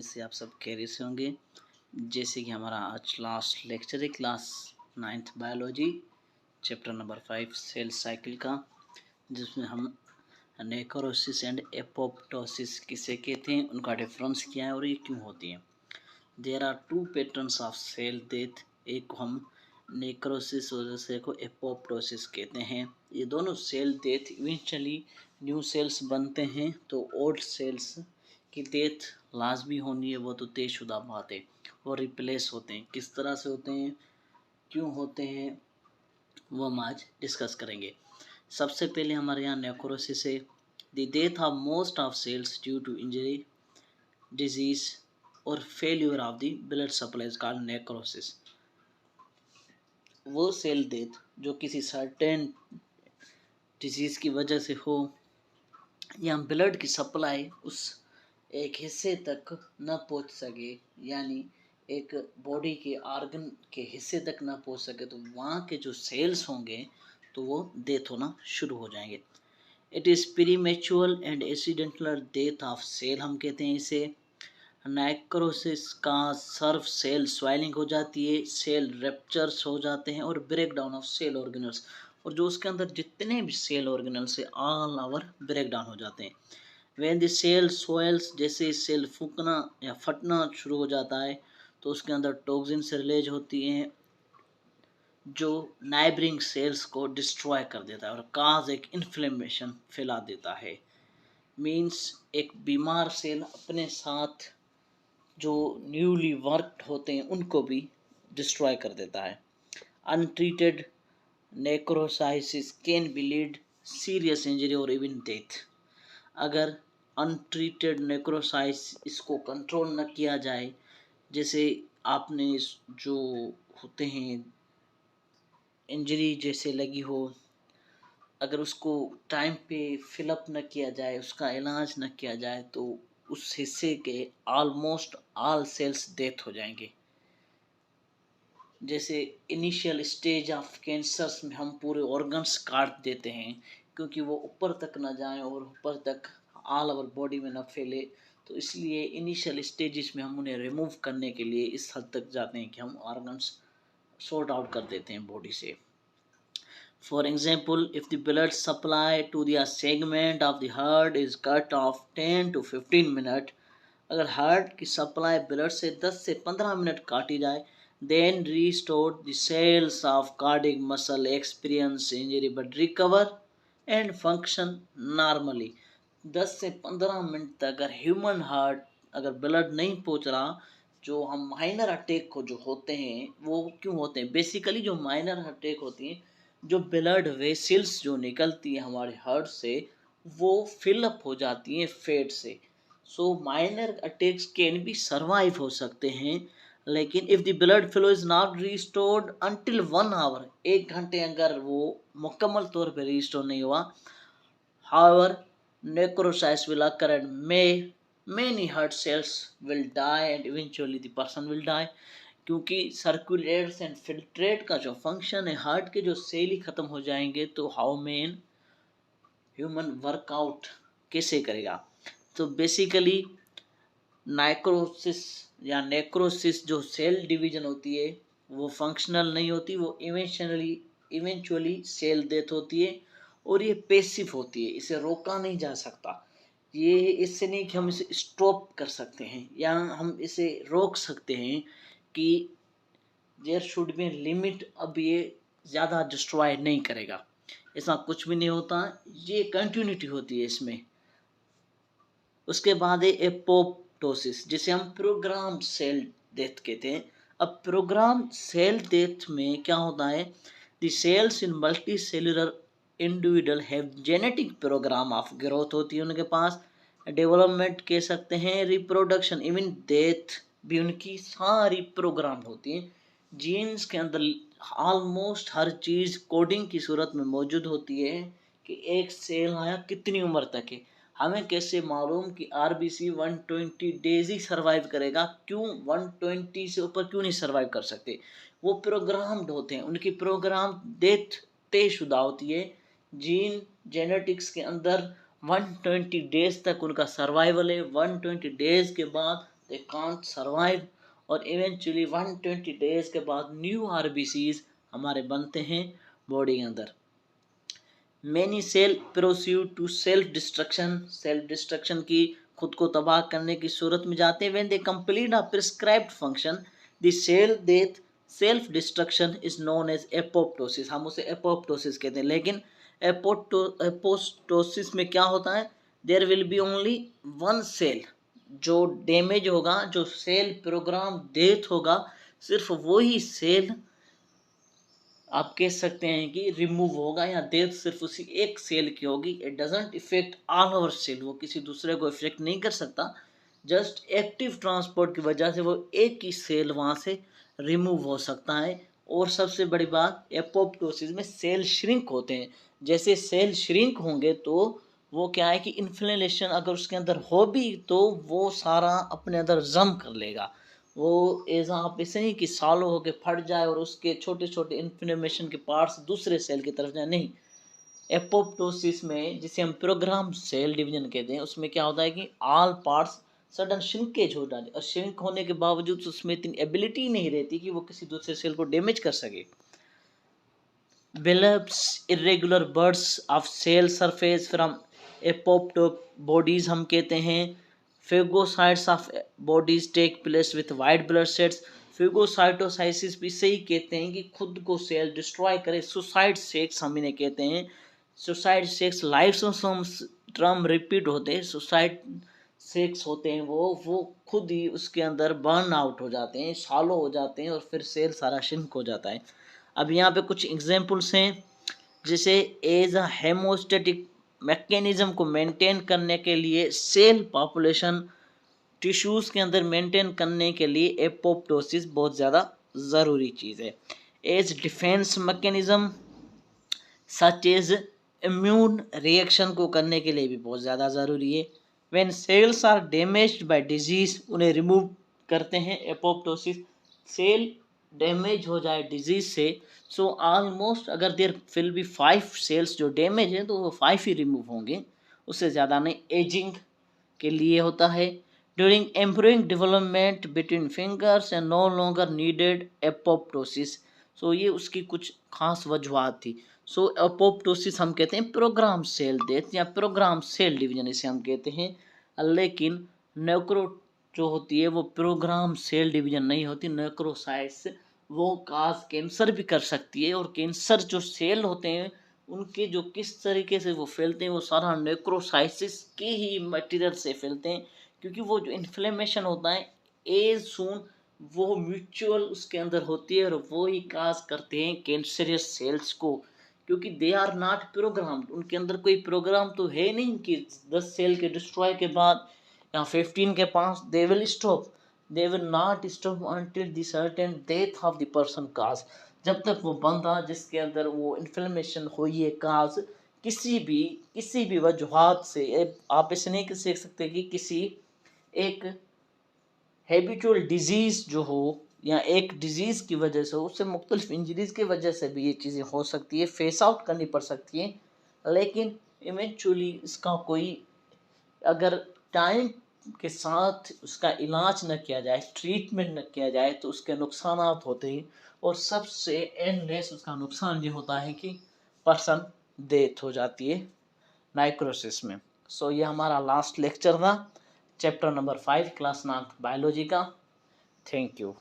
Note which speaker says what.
Speaker 1: इससे आप सब खैरियत से होंगे। जैसे कि हमारा आज लास्ट लेक्चर है class 9th biology chapter number 5 cell cycle का, जिसमें हम नेक्रोसिस एंड एपोप्टोसिस किसे कहते हैं, उनका डिफरेंस क्या है और ये क्यों होती है। There are two patterns of cell death, एक को हम नेक्रोसिस और दूसरे को एपोप्टोसिस कहते हैं। ये दोनों cell death eventually new cells बनते हैं, तो ओल्ड सेल्स की डेथ लाजमी होनी है, वो तो तयशुदा बात है। वो रिप्लेस होते हैं, किस तरह से होते हैं, क्यों होते हैं, वो हम आज डिस्कस करेंगे। सबसे पहले हमारे यहाँ नेक्रोसिस है। The death of most of cells due to injury, disease और failure of the blood supply is called necrosis. वो सेल डेथ जो किसी सर्टेन डिजीज की वजह से हो या ब्लड की सप्लाई उस एक हिस्से तक न पहुंच सके, यानी एक बॉडी के ऑर्गन के हिस्से तक न पहुंच सके, तो वहाँ के जो सेल्स होंगे तो वो डेथ होना शुरू हो जाएंगे। It is premature and accidental death of cell हम कहते हैं इसे। नेक्रोसिस का सर्व सेल स्वेलिंग हो जाती है, सेल रेप्चर्स हो जाते हैं और break down of cell organelles, और जो उसके अंदर जितने भी सेल ऑर्गेनल्स है ऑल ओवर ब्रेक डाउन हो जाते हैं। व्हेन द सेल सोयल्स, जैसे सेल फूकना या फटना शुरू हो जाता है तो उसके अंदर टॉक्सिन से रिलीज होती हैं जो नाइबरिंग सेल्स को डिस्ट्रॉय कर देता है और काज एक इन्फ्लेमेशन फैला देता है। मीन्स एक बीमार सेल अपने साथ जो न्यूली वर्कड होते हैं उनको भी डिस्ट्रॉय कर देता है। Untreated necrosis can be lead serious injury और इवन डेथ। अगर अनट्रीटेड नेक्रोसाइस इसको कंट्रोल न किया जाए, जैसे आपने जो होते हैं इंजरी जैसे लगी हो, अगर उसको टाइम पे फिलअप न किया जाए, उसका इलाज न किया जाए, तो उस हिस्से के ऑलमोस्ट ऑल सेल्स डेथ हो जाएंगे। जैसे इनिशियल स्टेज ऑफ कैंसर्स में हम पूरे ऑर्गन्स काट देते हैं क्योंकि वो ऊपर तक ना जाएं और ऊपर तक ऑल ओवर बॉडी में ना फैले, तो इसलिए इनिशियल स्टेजेस में हम उन्हें रिमूव करने के लिए इस हद तक जाते हैं कि हम ऑर्गन्स सॉर्ट आउट कर देते हैं बॉडी से। For example, if the blood supply to the segment of the heart is cut off 10 to 15 minutes, अगर हार्ट की सप्लाई ब्लड से 10 से 15 मिनट काटी जाए, then restore the cells of cardiac muscle experience injury but recover and function normally। 10 से 15 minute तक अगर human heart अगर ब्लड नहीं पहुंच रहा, जो हम माइनर अटैक को जो होते हैं वो क्यों होते हैं, बेसिकली जो माइनर अटैक होती हैं, जो ब्लड वेसल्स जो निकलती है हमारे हार्ट से वो फिलअप हो जाती हैं फैट से। सो माइनर अटैक्स कैन भी सर्वाइव हो सकते हैं, लेकिन if the blood flow is not restored until 1 hour, 1 घंटे अगर वो मुकम्मल तौर पर रिस्टोर नहीं हुआ, however necrosis will occur and many heart cells will die and eventually the person will die। क्योंकि सर्कुलेट्स एंड फिल्ट्रेट का जो फंक्शन है, हार्ट के जो सेल ही ख़त्म हो जाएंगे, तो हाउ मेन ह्यूमन वर्कआउट कैसे करेगा। तो बेसिकली नाइक्रोसिस या नेक्रोसिस जो सेल डिवीजन होती है वो फंक्शनल नहीं होती, वो इवेंचुअली सेल डेथ होती है और ये पैसिव होती है, इसे रोका नहीं जा सकता। ये इससे नहीं कि हम इसे स्टॉप कर सकते हैं या हम इसे रोक सकते हैं कि देयर शुड बी लिमिट, अब ये ज़्यादा डिस्ट्रॉय नहीं करेगा, ऐसा कुछ भी नहीं होता, ये कंटिन्यूटी होती है इसमें। उसके बाद है एपोप्टोसिस, जिसे हम प्रोग्राम सेल डेथ कहते हैं। अब प्रोग्राम सेल डेथ में क्या होता है, the cells in multicellular individual have genetic programme of growth होती है उनके पास, डेवलपमेंट कह सकते हैं, रिप्रोडक्शन, इवन डेथ भी उनकी सारी प्रोग्राम होती हैं। जीन्स के अंदर ऑलमोस्ट हर चीज़ कोडिंग की सूरत में मौजूद होती है कि एक सेल आया कितनी उम्र तक है। हमें कैसे मालूम कि आरबीसी 120 डेज ही सर्वाइव करेगा, क्यों 120 से ऊपर क्यों नहीं सर्वाइव कर सकते, वो प्रोग्राम्ड होते हैं, उनकी प्रोग्राम डेथ तयशुदा होती है। जीन जेनेटिक्स के अंदर 120 डेज तक उनका सर्वाइवल है, 120 डेज के बाद दे कांट सर्वाइव, और इवेंचुअली 120 डेज के बाद न्यू आरबीसीज हमारे बनते हैं बॉडी के अंदर। Many cell proceed to self destruction की खुद को तबाह करने की सूरत में जाते हैं। When they complete a prescribed function the cell death self destruction is known as apoptosis, हम उसे एपोप्टोसिस कहते हैं। लेकिन एपोप्टोसिस में क्या होता है, there will be only one cell, जो डैमेज होगा, जो सेल प्रोग्राम डेथ होगा, सिर्फ वही सेल आप कह सकते हैं कि रिमूव होगा, या डेथ सिर्फ उसी एक सेल की होगी। It doesn't effect all over cell, वो किसी दूसरे को इफेक्ट नहीं कर सकता। जस्ट एक्टिव ट्रांसपोर्ट की वजह से वो एक ही सेल वहाँ से रिमूव हो सकता है। और सबसे बड़ी बात, एपोप्टोसिस में सेल श्रिंक होते हैं। जैसे सेल श्रिंक होंगे तो वो क्या है कि इन्फ्लेमेशन अगर उसके अंदर हो भी तो वो सारा अपने अंदर जम कर लेगा। वो ऐसा आप ऐसे नहीं कि सालों होके फट जाए और उसके छोटे छोटे इन्फ्लेमेशन के पार्ट्स दूसरे सेल की तरफ जाए, नहीं। एपोप्टोसिस में जिसे हम प्रोग्राम सेल डिवीजन कहते हैं, उसमें क्या होता है कि ऑल पार्ट्स सडन श्रिंकेज हो जाते, और श्रिंक होने के बावजूद उसमें इतनी एबिलिटी नहीं रहती कि वो किसी दूसरे सेल को डैमेज कर सके। Develops irregular buds of cell surface from apoptotic bodies हम कहते हैं। Phagocytes of bodies take place with white blood cells. Phagocytosis भी सही कहते हैं कि खुद को सेल डिस्ट्रॉय करे। सुसाइड सेक्स हम इन्हें कहते हैं। Suicide sacs life term repeat होते हैं। सुसाइड सेक्स होते हैं वो खुद ही उसके अंदर बर्न आउट हो जाते हैं, सालों हो जाते हैं, और फिर सेल सारा श्रिंक हो जाता है। अब यहाँ पे कुछ एग्जांपल्स हैं, जैसे एज अ हेमोस्टेटिक मैकेनिज्म को मेंटेन करने के लिए सेल पॉपुलेशन टिश्यूज़ के अंदर मेंटेन करने के लिए एपोप्टोसिस बहुत ज़्यादा ज़रूरी चीज़ है। As defence mechanism such as immune reaction को करने के लिए भी बहुत ज़्यादा ज़रूरी है। When cells are damaged by disease, उन्हें रिमूव करते हैं एपोप्टोसिस। सेल डैमेज हो जाए डिजीज से, सो ऑलमोस्ट अगर देयर विल बी 5 सेल्स जो डैमेज है तो वो 5 ही रिमूव होंगे, उससे ज़्यादा नहीं। एजिंग के लिए होता है। During embryonic development between fingers and no longer needed apoptosis. So ये उसकी कुछ खास वजूहत थी। सो एपोप्टोसिस हम कहते हैं प्रोग्राम सेल डेथ या प्रोग्राम सेल डिवीजन इसे हम कहते हैं। लेकिन नेक्रो जो होती है वो प्रोग्राम सेल डिवीजन नहीं होती। नेक्रोसाइट्स वो काज कैंसर भी कर सकती है, और कैंसर जो सेल होते हैं उनके जो किस तरीके से वो फैलते हैं वो सारा नेक्रोसाइसिस के ही मटेरियल से फैलते हैं, क्योंकि वो जो इन्फ्लेमेशन होता है एज सून वो म्यूचुअल उसके अंदर होती है, और वो ही काज करते हैं कैंसरियस सेल्स को, क्योंकि दे आर नॉट प्रोग्राम, उनके अंदर कोई प्रोग्राम तो है नहीं कि 10 सेल के डिस्ट्रॉय के बाद या 15 के पास they will stop. They will not stop until the certain death of the person cause, जब तक वो बंदा जिसके अंदर वो इन्फ्लेमेशन हुई है काज किसी भी वजूहत से, आप इसे नहीं कह सकते कि किसी एक हैबिचुअल डिजीज़ जो हो या एक डिजीज़ की वजह से हो, उससे मुख्तलिफ इंजरीज़ की वजह से भी ये चीज़ें हो सकती है, फेस आउट करनी पड़ सकती है। लेकिन इवेंचुअली इसका कोई अगर टाइम के साथ उसका इलाज न किया जाए, ट्रीटमेंट न किया जाए, तो उसके नुकसानात होते हैं, और सबसे एंडलेस उसका नुकसान ये होता है कि पर्सन डेथ हो जाती है नाइक्रोसिस में। सो ये हमारा लास्ट लेक्चर था, चैप्टर नंबर 5 क्लास 9 बायोलॉजी का। Thank you.